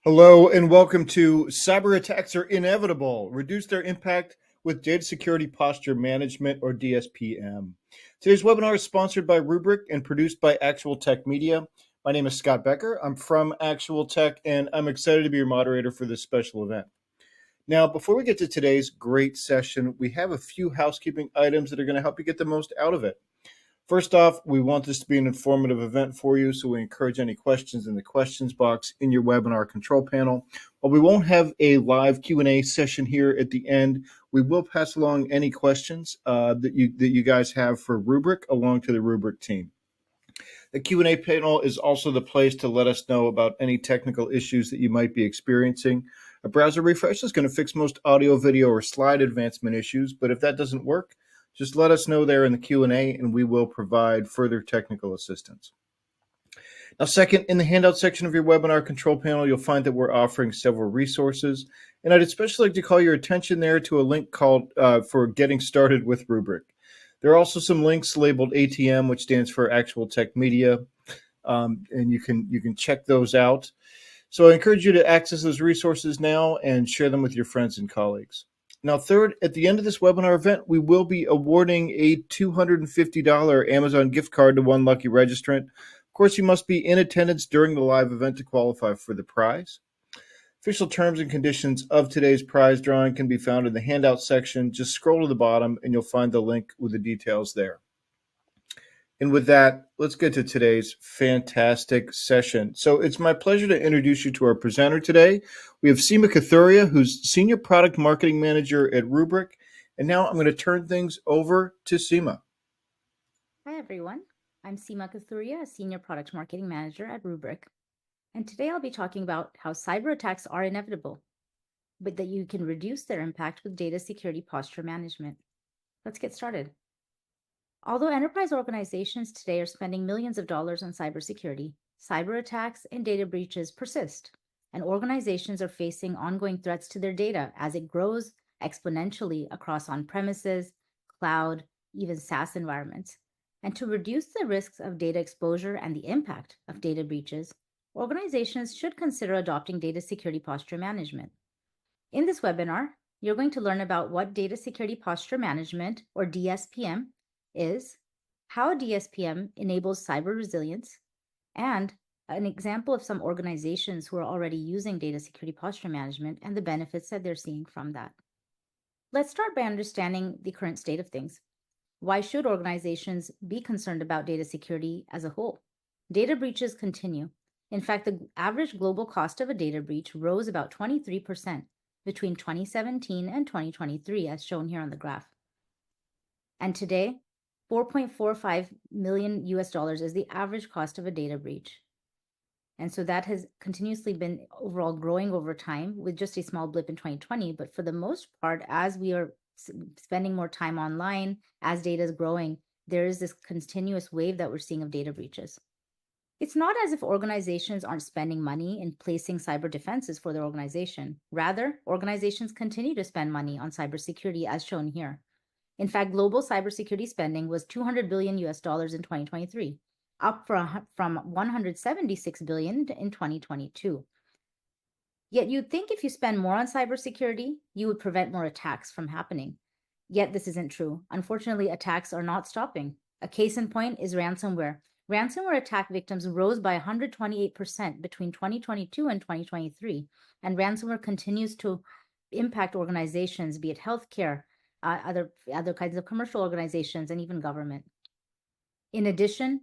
Hello and welcome to Cyberattacks Are Inevitable. Reduce their impact with Data Security Posture Management, or DSPM. Today's webinar is sponsored by Rubrik and produced by Actual Tech Media. My name is Scott Becker. I'm from Actual Tech, and I'm excited to be your moderator for this special event. Now, before we get to today's great session, we have a few housekeeping items that are going to help you get the most out of it. First off, we want this to be an informative event for you, so we encourage any questions in the questions box in your webinar control panel. While we won't have a live Q&A session here at the end, we will pass along any questions that you guys have for Rubrik along to the Rubrik team. The Q&A panel is also the place to let us know about any technical issues that you might be experiencing. A browser refresh is going to fix most audio, video, or slide advancement issues, but if that doesn't work, just let us know there in the Q&A and we will provide further technical assistance. Now, second, in the handout section of your webinar control panel, you'll find that we're offering several resources. And I'd especially like to call your attention there to a link called for Getting Started with Rubrik. There are also some links labeled ATM, which stands for Actual Tech Media, and you can check those out. So I encourage you to access those resources now and share them with your friends and colleagues. Now, third, at the end of this webinar event, we will be awarding a $250 Amazon gift card to one lucky registrant. Of course, you must be in attendance during the live event to qualify for the prize. Official terms and conditions of today's prize drawing can be found in the handout section. Just scroll to the bottom and you'll find the link with the details there. And with that, let's get to today's fantastic session. So it's my pleasure to introduce you to our presenter today. We have Seema Kathuria, who's Senior Product Marketing Manager at Rubrik. And now I'm going to turn things over to Seema. Hi, everyone. I'm Seema Kathuria, a Senior Product Marketing Manager at Rubrik. And today I'll be talking about how cyber attacks are inevitable, but that you can reduce their impact with data security posture management. Let's get started. Although enterprise organizations today are spending millions of dollars on cybersecurity, cyber attacks and data breaches persist, and organizations are facing ongoing threats to their data as it grows exponentially across on-premises, cloud, even SaaS environments. And to reduce the risks of data exposure and the impact of data breaches, organizations should consider adopting data security posture management. In this webinar, you're going to learn about what data security posture management, or DSPM, is, how DSPM enables cyber resilience, and an example of some organizations who are already using data security posture management and the benefits that they're seeing from that. Let's start by understanding the current state of things. Why should organizations be concerned about data security as a whole? Data breaches continue. In fact, the average global cost of a data breach rose about 23% between 2017 and 2023, as shown here on the graph. And today, $4.45 million is the average cost of a data breach. And so that has continuously been overall growing over time, with just a small blip in 2020. But for the most part, as we are spending more time online, as data is growing, there is this continuous wave that we're seeing of data breaches. It's not as if organizations aren't spending money in placing cyber defenses for their organization. Rather, organizations continue to spend money on cybersecurity, as shown here. In fact, global cybersecurity spending was $200 billion in 2023, up from $176 billion in 2022. Yet you'd think if you spend more on cybersecurity, you would prevent more attacks from happening. Yet this isn't true. Unfortunately, attacks are not stopping. A case in point is ransomware. Ransomware attack victims rose by 128% between 2022 and 2023, and ransomware continues to impact organizations, be it healthcare, other kinds of commercial organizations, and even government. In addition,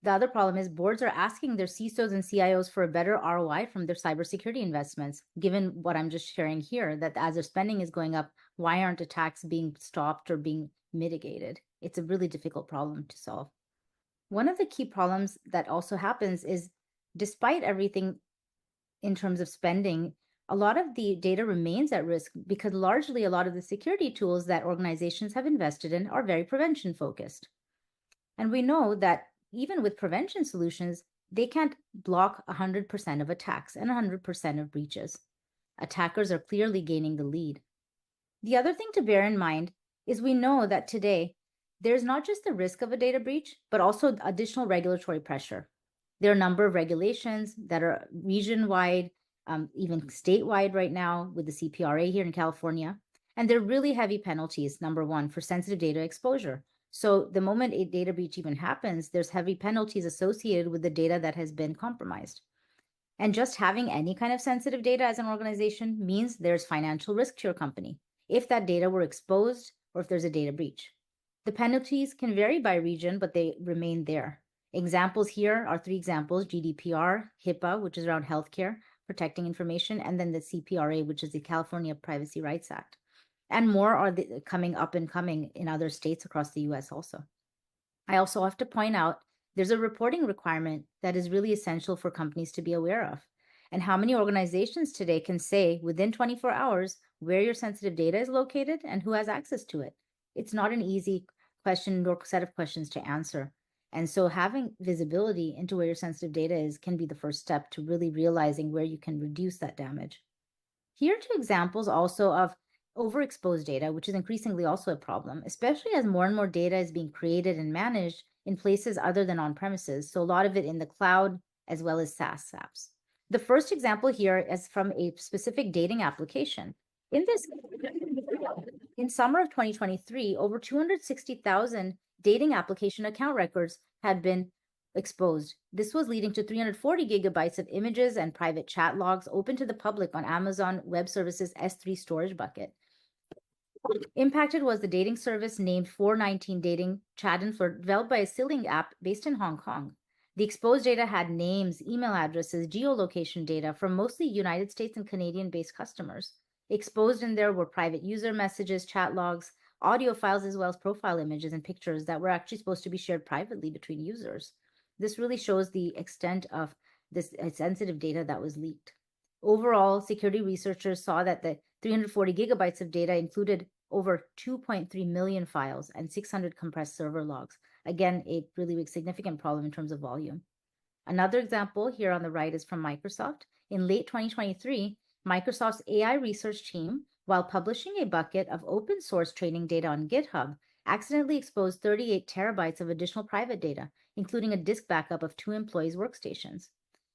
the other problem is boards are asking their CISOs and CIOs for a better ROI from their cybersecurity investments, given what I'm just sharing here, that as their spending is going up, why aren't attacks being stopped or being mitigated? It's a really difficult problem to solve. One of the key problems that also happens is, despite everything in terms of spending, a lot of the data remains at risk because largely a lot of the security tools that organizations have invested in are very prevention focused. And we know that even with prevention solutions, they can't block 100% of attacks and 100% of breaches. Attackers are clearly gaining the lead. The other thing to bear in mind is we know that today, there's not just the risk of a data breach, but also additional regulatory pressure. There are a number of regulations that are region-wide, even statewide right now with the CPRA here in California. And they're really heavy penalties, number one, for sensitive data exposure. So the moment a data breach even happens, there's heavy penalties associated with the data that has been compromised. And just having any kind of sensitive data as an organization means there's financial risk to your company if that data were exposed or if there's a data breach. The penalties can vary by region, but they remain there. Examples here are 3 examples: GDPR, HIPAA, which is around healthcare, protecting information, and then the CPRA, which is the California Privacy Rights Act. And more are coming up and coming in other states across the US also. I also have to point out there's a reporting requirement that is really essential for companies to be aware of. And how many organizations today can say within 24 hours where your sensitive data is located and who has access to it? It's not an easy question nor set of questions to answer. And so having visibility into where your sensitive data is can be the first step to really realizing where you can reduce that damage. Here are 2 examples also of overexposed data, which is increasingly also a problem, especially as more and more data is being created and managed in places other than on premises. So a lot of it in the cloud as well as SaaS apps. The first example here is from a specific dating application. In summer of 2023, over 260,000 dating application account records had been exposed. This was leading to 340 gigabytes of images and private chat logs open to the public on Amazon Web Services S3 storage bucket. Impacted was the dating service named 419 Dating Chat and Flirt, developed by a Siling app based in Hong Kong. The exposed data had names, email addresses, geolocation data from mostly United States and Canadian-based customers. Exposed in there were private user messages, chat logs, audio files, as well as profile images and pictures that were actually supposed to be shared privately between users. This really shows the extent of this sensitive data that was leaked. Overall, security researchers saw that the 340 gigabytes of data included over 2.3 million files and 600 compressed server logs. Again, a really significant problem in terms of volume. Another example here on the right is from Microsoft. In late 2023, Microsoft's AI research team, while publishing a bucket of open source training data on GitHub, accidentally exposed 38 terabytes of additional private data, including a disk backup of 2 employees' workstations.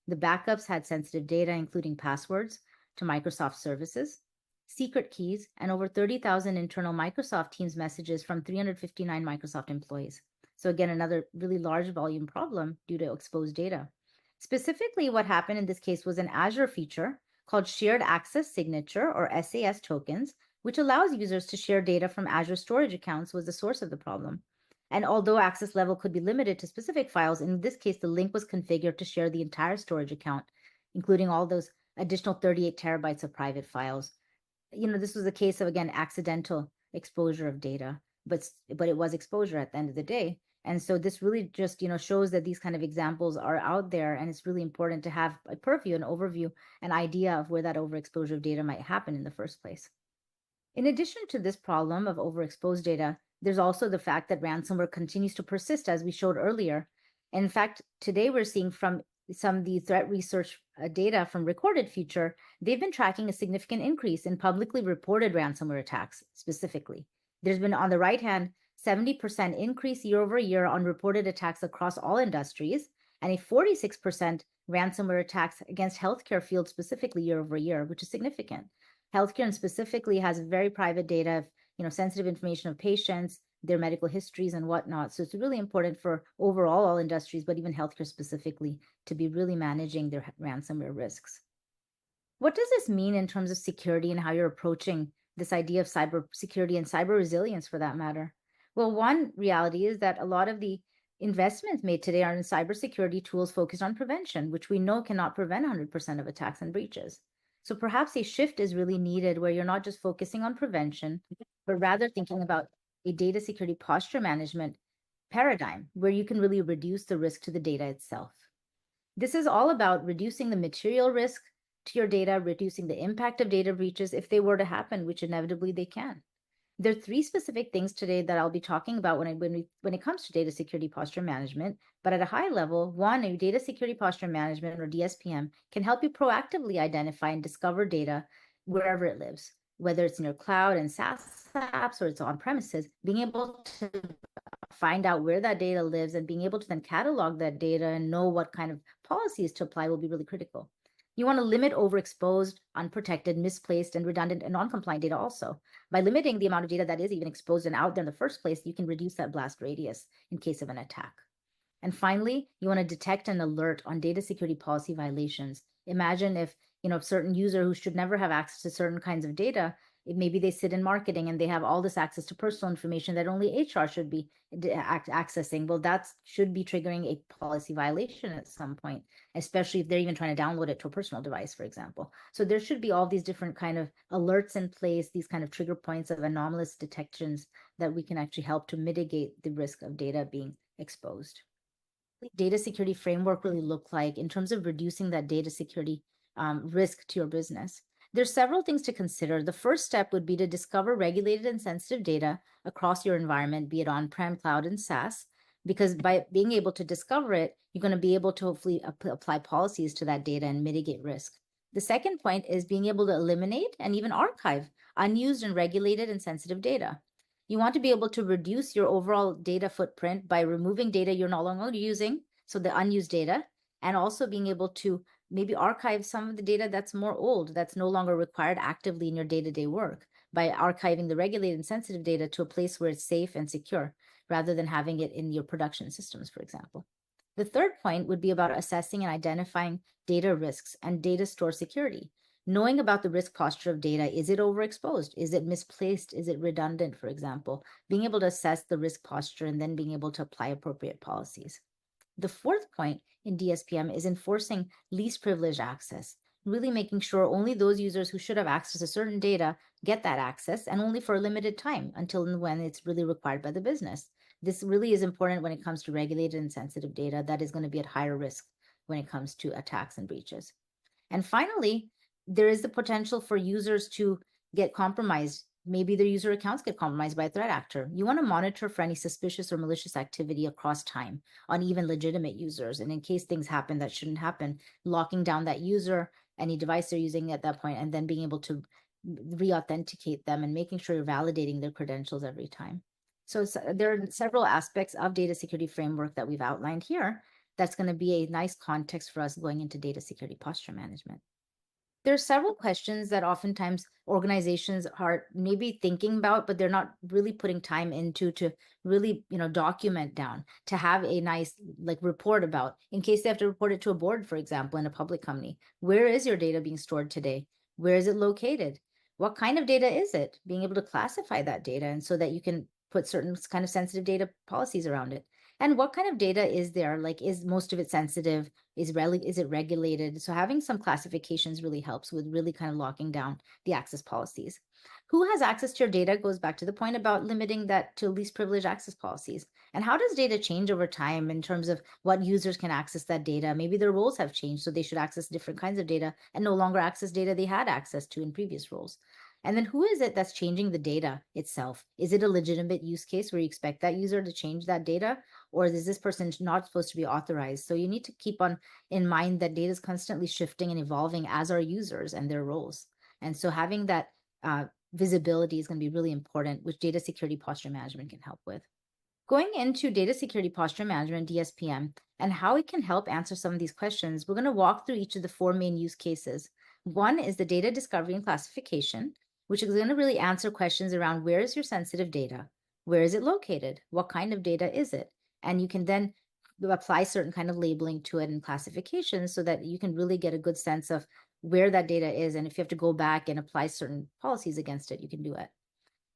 The backups had sensitive data, including passwords to Microsoft services, secret keys, and over 30,000 internal Microsoft Teams messages from 359 Microsoft employees. So again, another really large volume problem due to exposed data. Specifically, what happened in this case was an Azure feature called Shared Access Signature, or SAS tokens, which allows users to share data from Azure storage accounts, was the source of the problem. And although access level could be limited to specific files, in this case, the link was configured to share the entire storage account, including all those additional 38 terabytes of private files. This was a case of, again, accidental exposure of data, but it was exposure at the end of the day. And so this really just, shows that these kind of examples are out there, and it's really important to have a purview, an overview, an idea of where that overexposure of data might happen in the first place. In addition to this problem of overexposed data, there's also the fact that ransomware continues to persist, as we showed earlier. And in fact, today we're seeing from some of the threat research data from Recorded Future, they've been tracking a significant increase in publicly reported ransomware attacks specifically. There's been, on the right hand, 70% increase year over year on reported attacks across all industries, and a 46% ransomware attacks against healthcare fields specifically year over year, which is significant. Healthcare and specifically has very private data of, sensitive information of patients, their medical histories and whatnot. So it's really important for overall all industries, but even healthcare specifically, to be really managing their ransomware risks. What does this mean in terms of security and how you're approaching this idea of cybersecurity and cyber resilience for that matter? Well, one reality is that a lot of the investments made today are in cybersecurity tools focused on prevention, which we know cannot prevent 100% of attacks and breaches. So perhaps a shift is really needed where you're not just focusing on prevention, but rather thinking about a data security posture management paradigm where you can really reduce the risk to the data itself. This is all about reducing the material risk to your data, reducing the impact of data breaches if they were to happen, which inevitably they can. There are 3 specific things today that I'll be talking about when it comes to data security posture management. But at a high level, one, a data security posture management, or DSPM, can help you proactively identify and discover data wherever it lives, whether it's in your cloud and SaaS apps or it's on premises. Being able to find out where that data lives and being able to then catalog that data and know what kind of policies to apply will be really critical. You want to limit overexposed, unprotected, misplaced, and redundant and non-compliant data also. By limiting the amount of data that is even exposed and out there in the first place, you can reduce that blast radius in case of an attack. And finally, you want to detect and alert on data security policy violations. Imagine if, a certain user who should never have access to certain kinds of data, maybe they sit in marketing and they have all this access to personal information that only HR should be accessing. Well, that should be triggering a policy violation at some point, especially if they're even trying to download it to a personal device, for example. So there should be all these different kind of alerts in place, these kind of trigger points of anomalous detections that we can actually help to mitigate the risk of data being exposed. Data security framework really look like in terms of reducing that data security risk to your business? There's several things to consider. The first step would be to discover regulated and sensitive data across your environment, be it on-prem, cloud, and SaaS, because by being able to discover it, you're going to be able to hopefully apply policies to that data and mitigate risk. The second point is being able to eliminate and even archive unused and regulated and sensitive data. You want to be able to reduce your overall data footprint by removing data you're no longer using, so the unused data, and also being able to maybe archive some of the data that's more old, that's no longer required actively in your day-to-day work by archiving the regulated and sensitive data to a place where it's safe and secure, rather than having it in your production systems, for example. The third point would be about assessing and identifying data risks and data store security. Knowing about the risk posture of data, is it overexposed? Is it misplaced? Is it redundant, for example? Being able to assess the risk posture and then being able to apply appropriate policies. The fourth point in DSPM is enforcing least privileged access, really making sure only those users who should have access to certain data get that access, and only for a limited time until and when it's really required by the business. This really is important when it comes to regulated and sensitive data that is going to be at higher risk when it comes to attacks and breaches. And finally, there is the potential for users to get compromised. Maybe their user accounts get compromised by a threat actor. You want to monitor for any suspicious or malicious activity across time on even legitimate users. And in case things happen that shouldn't happen, locking down that user, any device they're using at that point, and then being able to re-authenticate them and making sure you're validating their credentials every time. So there are several aspects of data security framework that we've outlined here. That's going to be a nice context for us going into data security posture management. There are several questions that oftentimes organizations are maybe thinking about, but they're not really putting time into to really, document down, to have a nice report about in case they have to report it to a board, for example, in a public company. Where is your data being stored today? Where is it located? What kind of data is it? Being able to classify that data, and so that you can put certain kind of sensitive data policies around it. And what kind of data is there? Like, is most of it sensitive? Is it regulated? So having some classifications really helps with really kind of locking down the access policies. Who has access to your data goes back to the point about limiting that to least privileged access policies. And how does data change over time in terms of what users can access that data? Maybe their roles have changed, so they should access different kinds of data and no longer access data they had access to in previous roles. And then who is it that's changing the data itself? Is it a legitimate use case where you expect that user to change that data? Or is this person not supposed to be authorized? So you need to keep on in mind that data is constantly shifting and evolving as our users and their roles. And so having that visibility is going to be really important, which data security posture management can help with. Going into data security posture management, DSPM, and how it can help answer some of these questions, we're going to walk through each of the four main use cases. One is the data discovery and classification, which is going to really answer questions around where is your sensitive data? Where is it located? What kind of data is it? And you can then apply certain kind of labeling to it and classification so that you can really get a good sense of where that data is. And if you have to go back and apply certain policies against it, you can do it.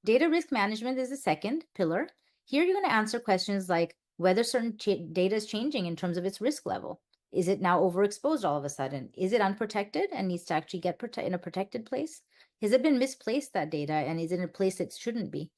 Data risk management is the second pillar. Here, you're going to answer questions like whether certain data is changing in terms of its risk level. Is it now overexposed all of a sudden? Is it unprotected and needs to actually get in a protected place? Has it been misplaced, that data, and is it in a place it shouldn't be?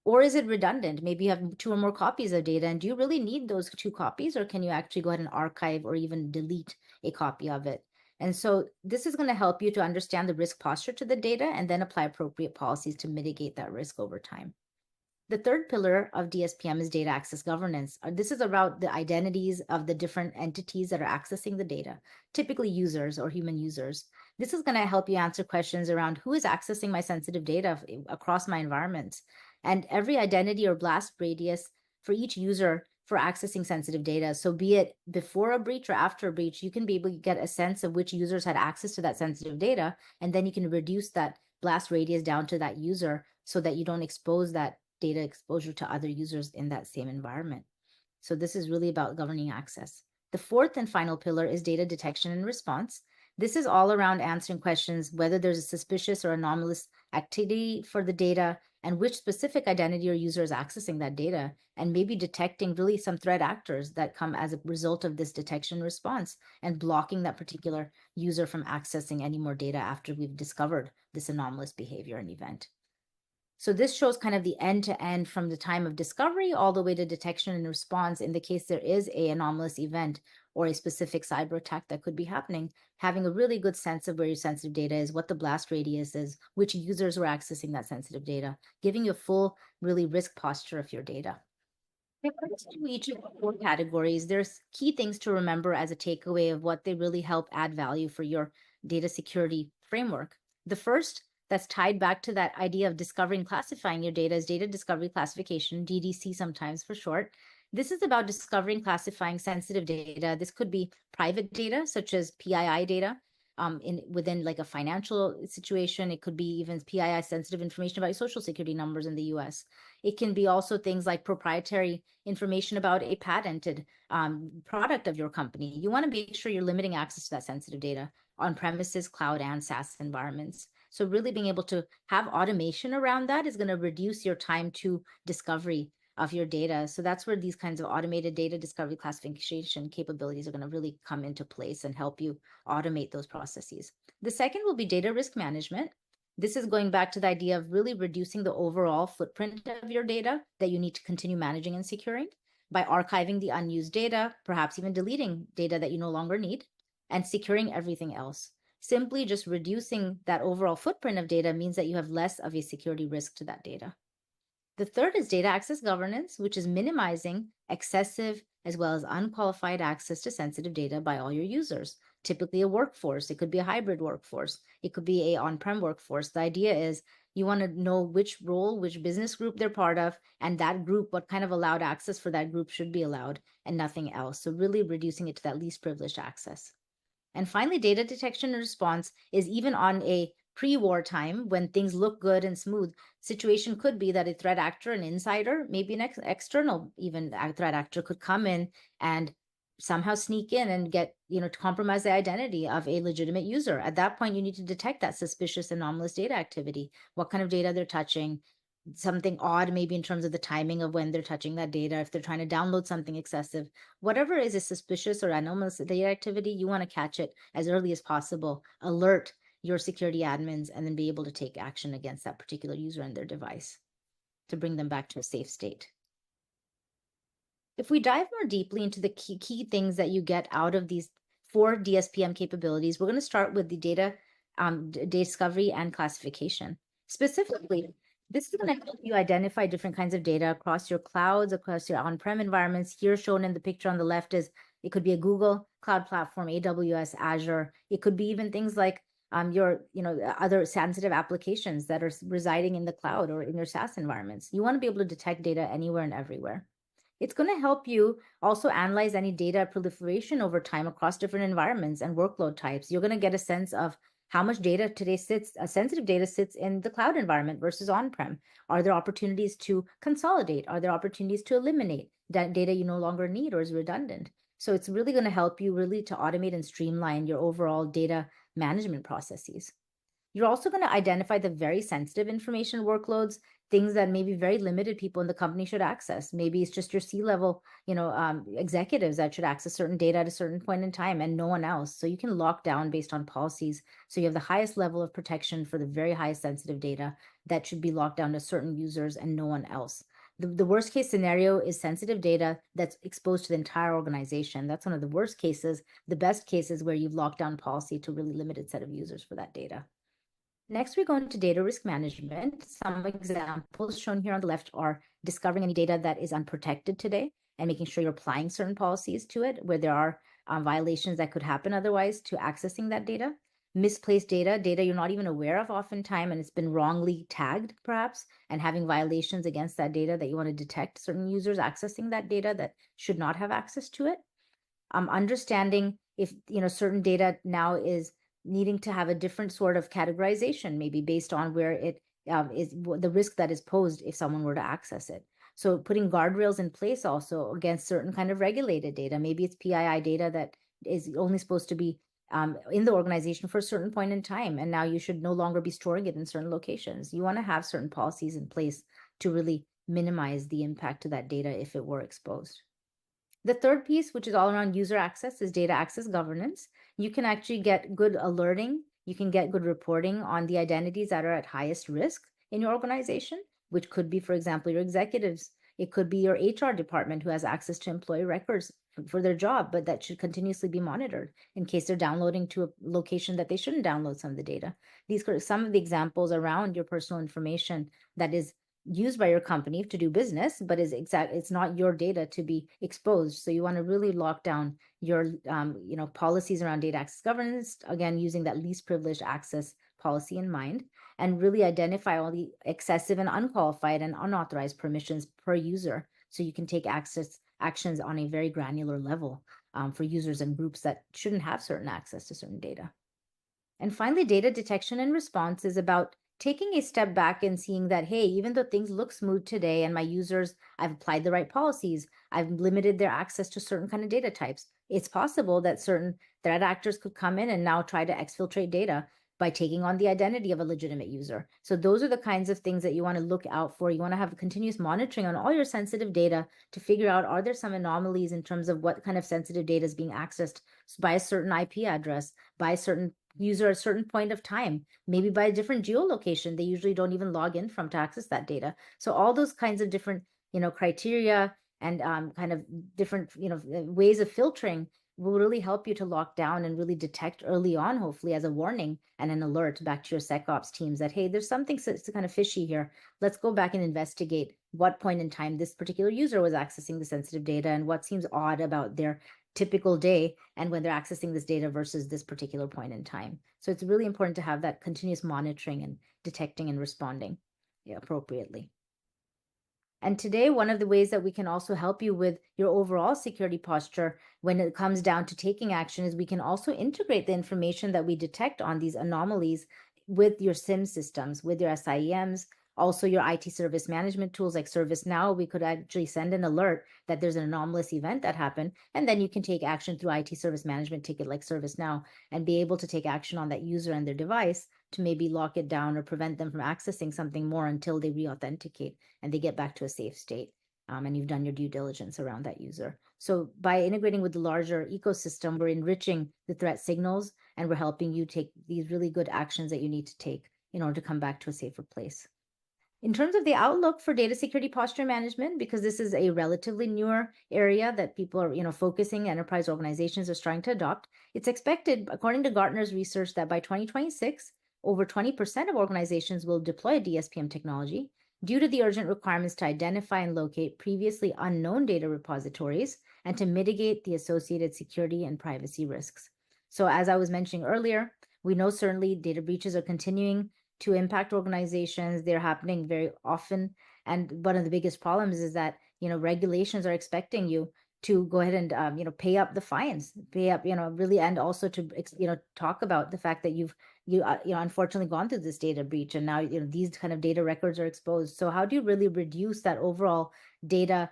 Or is it redundant? Maybe you have 2 or more copies of data, and do you really need those 2 copies, or can you actually go ahead and archive or even delete a copy of it? And so this is going to help you to understand the risk posture to the data and then apply appropriate policies to mitigate that risk over time. The third pillar of DSPM is data access governance. This is about the identities of the different entities that are accessing the data, typically users or human users. This is going to help you answer questions around who is accessing my sensitive data across my environment. And every identity or blast radius for each user for accessing sensitive data. So be it before a breach or after a breach, you can be able to get a sense of which users had access to that sensitive data, and then you can reduce that blast radius down to that user so that you don't expose that data exposure to other users in that same environment. So this is really about governing access. The fourth and final pillar is data detection and response. This is all around answering questions whether there's a suspicious or anomalous activity for the data and which specific identity or user is accessing that data, and maybe detecting really some threat actors that come as a result of this detection response and blocking that particular user from accessing any more data after we've discovered this anomalous behavior and event. So this shows kind of the end-to-end from the time of discovery all the way to detection and response in the case there is an anomalous event or a specific cyber attack that could be happening, having a really good sense of where your sensitive data is, what the blast radius is, which users are accessing that sensitive data, giving you a full, really risk posture of your data. According to each of the four categories, there's key things to remember as a takeaway of what they really help add value for your data security framework. The first, that's tied back to that idea of discovering, classifying your data, is data discovery classification, DDC sometimes for short. This is about discovering, classifying sensitive data. This could be private data, such as PII data, within like a financial situation. It could be even PII sensitive information about your social security numbers in the US. It can be also things like proprietary information about a patented product of your company. You want to make sure you're limiting access to that sensitive data on premises, cloud, and SaaS environments. So really being able to have automation around that is going to reduce your time to discovery of your data. So that's where these kinds of automated data discovery classification capabilities are going to really come into place and help you automate those processes. The second will be data risk management. This is going back to the idea of really reducing the overall footprint of your data that you need to continue managing and securing by archiving the unused data, perhaps even deleting data that you no longer need, and securing everything else. Simply just reducing that overall footprint of data means that you have less of a security risk to that data. The third is data access governance, which is minimizing excessive as well as unqualified access to sensitive data by all your users. Typically a workforce, it could be a hybrid workforce, it could be a on-prem workforce. The idea is you want to know which role, which business group they're part of, and that group, what kind of allowed access for that group should be allowed and nothing else. So really reducing it to that least privileged access. And finally, data detection and response is even on a pre-war time when things look good and smooth. Situation could be that a threat actor, an insider, maybe an external even threat actor could come in and somehow sneak in and get, to compromise the identity of a legitimate user. At that point, you need to detect that suspicious anomalous data activity, what kind of data they're touching, something odd maybe in terms of the timing of when they're touching that data, if they're trying to download something excessive, whatever is a suspicious or anomalous data activity, you want to catch it as early as possible, alert your security admins, and then be able to take action against that particular user and their device to bring them back to a safe state. If we dive more deeply into the key things that you get out of these 4 DSPM capabilities, we're going to start with the data discovery and classification. Specifically, this is going to help you identify different kinds of data across your clouds, across your on-prem environments. Here shown in the picture on the left is, it could be a Google Cloud Platform, AWS, Azure. It could be even things like your other sensitive applications that are residing in the cloud or in your SaaS environments. You want to be able to detect data anywhere and everywhere. It's going to help you also analyze any data proliferation over time across different environments and workload types. You're going to get a sense of how much data today sensitive data sits in the cloud environment versus on-prem. Are there opportunities to consolidate? Are there opportunities to eliminate that data you no longer need or is redundant? So it's really going to help you really to automate and streamline your overall data management processes. You're also going to identify the very sensitive information workloads, things that maybe very limited people in the company should access. Maybe it's just your C-level, executives that should access certain data at a certain point in time and no one else. So you can lock down based on policies. So you have the highest level of protection for the very highest sensitive data that should be locked down to certain users and no one else. The worst case scenario is sensitive data that's exposed to the entire organization. That's one of the worst cases. The best case is where you've locked down policy to a really limited set of users for that data. Next, we go into data risk management. Some examples shown here on the left are discovering any data that is unprotected today and making sure you're applying certain policies to it where there are violations that could happen otherwise to accessing that data. misplaced data you're not even aware of oftentimes, and it's been wrongly tagged perhaps, and having violations against that data that you want to detect certain users accessing that data that should not have access to it. Understanding if certain data now is needing to have a different sort of categorization, maybe based on where it is the risk that is posed if someone were to access it. So putting guardrails in place also against certain kind of regulated data. Maybe it's PII data that is only supposed to be in the organization for a certain point in time, and now you should no longer be storing it in certain locations. You want to have certain policies in place to really minimize the impact to that data if it were exposed. The third piece, which is all around user access, is data access governance. You can actually get good alerting. You can get good reporting on the identities that are at highest risk in your organization, which could be, for example, your executives. It could be your HR department who has access to employee records for their job, but that should continuously be monitored in case they're downloading to a location that they shouldn't download some of the data. These are some of the examples around your personal information that is used by your company to do business, but it's not your data to be exposed. So you want to really lock down your policies around data access governance, again using that least privileged access policy in mind, and really identify all the excessive and unqualified and unauthorized permissions per user, so you can take actions on a very granular level for users and groups that shouldn't have certain access to certain data. And finally, data detection and response is about taking a step back and seeing that, hey, even though things look smooth today and my users, I've applied the right policies, I've limited their access to certain kind of data types, it's possible that certain threat actors could come in and now try to exfiltrate data by taking on the identity of a legitimate user. So those are the kinds of things that you want to look out for. You want to have continuous monitoring on all your sensitive data to figure out, are there some anomalies in terms of what kind of sensitive data is being accessed by a certain IP address, by a certain user at a certain point of time, maybe by a different geolocation they usually don't even log in from to access that data. So all those kinds of different criteria and kind of different ways of filtering will really help you to lock down and really detect early on, hopefully as a warning and an alert back to your SecOps teams that, hey, there's something kind of fishy here. Let's go back and investigate what point in time this particular user was accessing the sensitive data and what seems odd about their typical day and when they're accessing this data versus this particular point in time. So it's really important to have that continuous monitoring and detecting and responding appropriately. And today, one of the ways that we can also help you with your overall security posture when it comes down to taking action is we can also integrate the information that we detect on these anomalies with your SIM systems, with your SIEMs, also your IT service management tools like ServiceNow. We could actually send an alert that there's an anomalous event that happened, and then you can take action through IT service management ticket like ServiceNow and be able to take action on that user and their device to maybe lock it down or prevent them from accessing something more until they re-authenticate and they get back to a safe state. And you've done your due diligence around that user. So by integrating with the larger ecosystem, we're enriching the threat signals and we're helping you take these really good actions that you need to take in order to come back to a safer place. In terms of the outlook for data security posture management, because this is a relatively newer area that people are, focusing, enterprise organizations are starting to adopt, it's expected, according to Gartner's research, that by 2026, over 20% of organizations will deploy a DSPM technology due to the urgent requirements to identify and locate previously unknown data repositories and to mitigate the associated security and privacy risks. So as I was mentioning earlier, we know certainly data breaches are continuing to impact organizations. They're happening very often. And one of the biggest problems is that, regulations are expecting you to go ahead and, pay up the fines, pay up, really, and also to, talk about the fact that you've unfortunately gone through this data breach and now, these kind of data records are exposed. So how do you really reduce that overall data,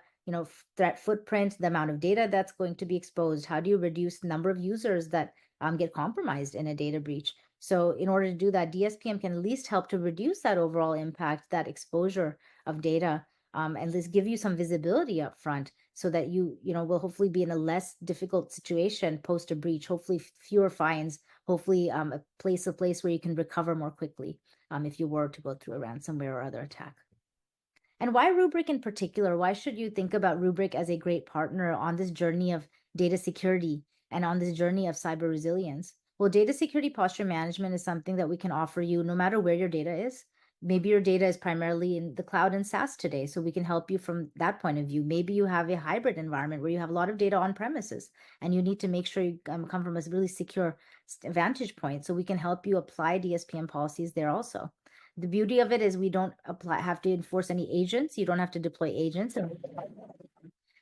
threat footprint, the amount of data that's going to be exposed? How do you reduce the number of users that get compromised in a data breach? So in order to do that, DSPM can at least help to reduce that overall impact, that exposure of data, and let's give you some visibility up front so that you will hopefully be in a less difficult situation post a breach, hopefully fewer fines, hopefully a place where you can recover more quickly if you were to go through a ransomware or other attack. And why Rubrik in particular? Why should you think about Rubrik as a great partner on this journey of data security and on this journey of cyber resilience? Well, data security posture management is something that we can offer you no matter where your data is. Maybe your data is primarily in the cloud and SaaS today, so we can help you from that point of view. Maybe you have a hybrid environment where you have a lot of data on premises and you need to make sure you come from a really secure vantage point, so we can help you apply DSPM policies there also. The beauty of it is we don't have to enforce any agents. You don't have to deploy agents.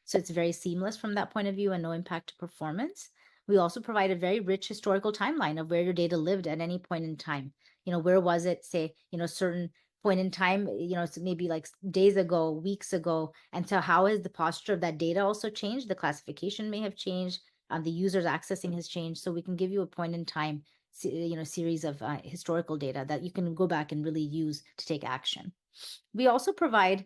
So it's very seamless from that point of view and no impact to performance. We also provide a very rich historical timeline of where your data lived at any point in time. Where was it, say, certain point in time, so maybe like days ago, weeks ago. And so how has the posture of that data also changed? The classification may have changed. The user's accessing has changed. So we can give you a point in time, series of historical data that you can go back and really use to take action. We also provide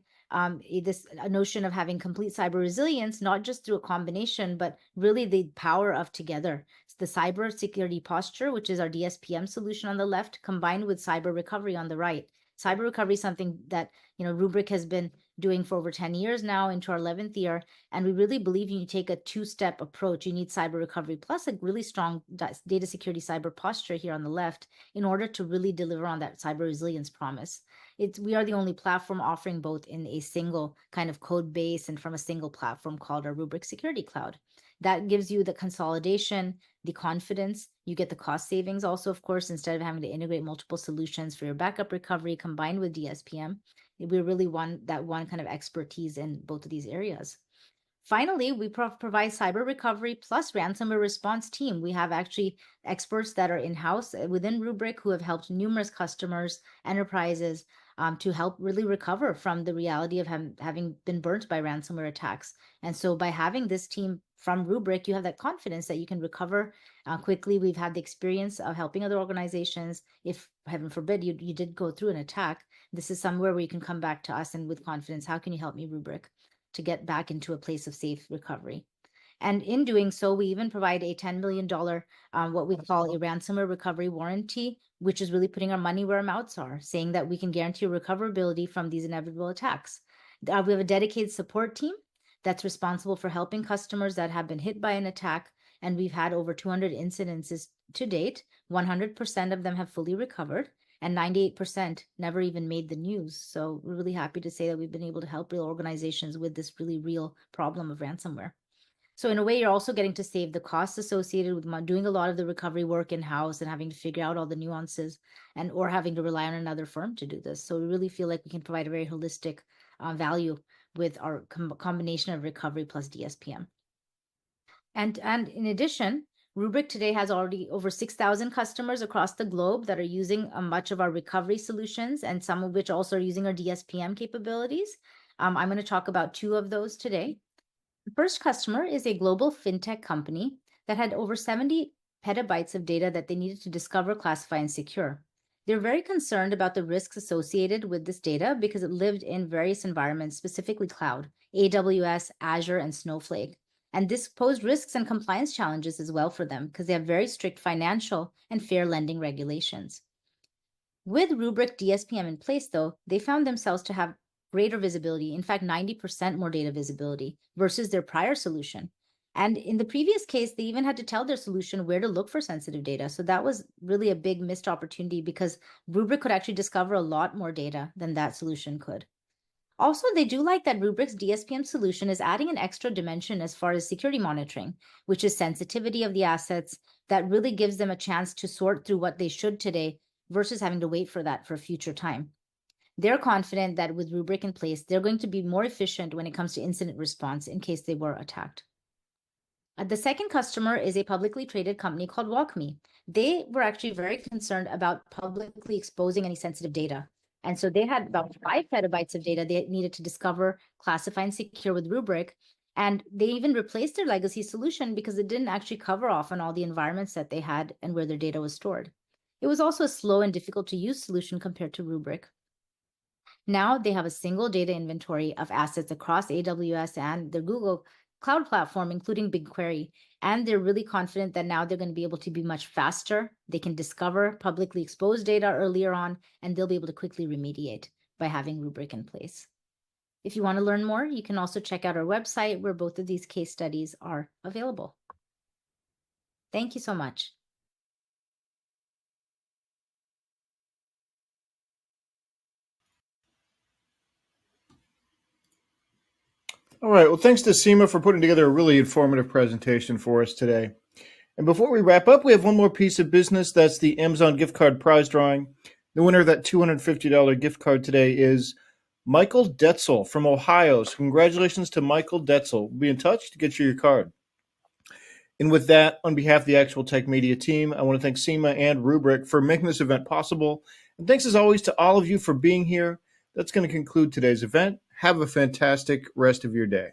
this notion of having complete cyber resilience, not just through a combination, but really the power of together. It's the cybersecurity posture, which is our DSPM solution on the left, combined with cyber recovery on the right. Cyber recovery is something that Rubrik has been doing for over 10 years now, into our 11th year, and we really believe you take a two-step approach. You need cyber recovery plus a really strong data security cyber posture here on the left in order to really deliver on that cyber resilience promise. We are the only platform offering both in a single kind of code base and from a single platform called our Rubrik Security Cloud. That gives you the consolidation, the confidence. You get the cost savings also, of course, instead of having to integrate multiple solutions for your backup recovery combined with DSPM. We really want that one kind of expertise in both of these areas. Finally, we provide cyber recovery plus ransomware response team. We have actually experts that are in-house within Rubrik who have helped numerous customers, enterprises, to help really recover from the reality of having been burnt by ransomware attacks. And so by having this team from Rubrik, you have that confidence that you can recover quickly. We've had the experience of helping other organizations. If, heaven forbid, you did go through an attack, this is somewhere where you can come back to us and with confidence, how can you help me, Rubrik, to get back into a place of safe recovery? And in doing so, we even provide a $10 million, what we call a ransomware recovery warranty, which is really putting our money where our mouths are, saying that we can guarantee recoverability from these inevitable attacks. We have a dedicated support team that's responsible for helping customers that have been hit by an attack. And we've had over 200 incidences to date. 100% of them have fully recovered, and 98% never even made the news. So we're really happy to say that we've been able to help real organizations with this really real problem of ransomware. So in a way, you're also getting to save the costs associated with doing a lot of the recovery work in-house and having to figure out all the nuances or having to rely on another firm to do this. So we really feel like we can provide a very holistic value with our combination of recovery plus DSPM. And in addition, Rubrik today has already over 6,000 customers across the globe that are using much of our recovery solutions, and some of which also are using our DSPM capabilities. I'm going to talk about two of those today. The first customer is a global fintech company that had over 70 petabytes of data that they needed to discover, classify, and secure. They're very concerned about the risks associated with this data because it lived in various environments, specifically cloud, AWS, Azure, and Snowflake. And this posed risks and compliance challenges as well for them because they have very strict financial and fair lending regulations. With Rubrik DSPM in place, though, they found themselves to have greater visibility, in fact, 90% more data visibility versus their prior solution. And in the previous case, they even had to tell their solution where to look for sensitive data. So that was really a big missed opportunity because Rubrik could actually discover a lot more data than that solution could. Also, they do like that Rubrik's DSPM solution is adding an extra dimension as far as security monitoring, which is sensitivity of the assets that really gives them a chance to sort through what they should today versus having to wait for that for a future time. They're confident that with Rubrik in place, they're going to be more efficient when it comes to incident response in case they were attacked. The second customer is a publicly traded company called WalkMe. They were actually very concerned about publicly exposing any sensitive data. And so they had about 5 petabytes of data they needed to discover, classify, and secure with Rubrik. And they even replaced their legacy solution because it didn't actually cover off on all the environments that they had and where their data was stored. It was also a slow and difficult to use solution compared to Rubrik. Now they have a single data inventory of assets across AWS and the Google Cloud Platform, including BigQuery. And they're really confident that now they're going to be able to be much faster. They can discover publicly exposed data earlier on, and they'll be able to quickly remediate by having Rubrik in place. If you want to learn more, you can also check out our website where both of these case studies are available. Thank you so much. All right. Well, thanks to Seema for putting together a really informative presentation for us today. And before we wrap up, we have one more piece of business. That's the Amazon gift card prize drawing. The winner of that $250 gift card today is Michael Detzel from Ohio. So congratulations to Michael Detzel. We'll be in touch to get you your card. And with that, on behalf of the Actual Tech Media team, I want to thank Seema and Rubrik for making this event possible. And thanks as always to all of you for being here. That's going to conclude today's event. Have a fantastic rest of your day.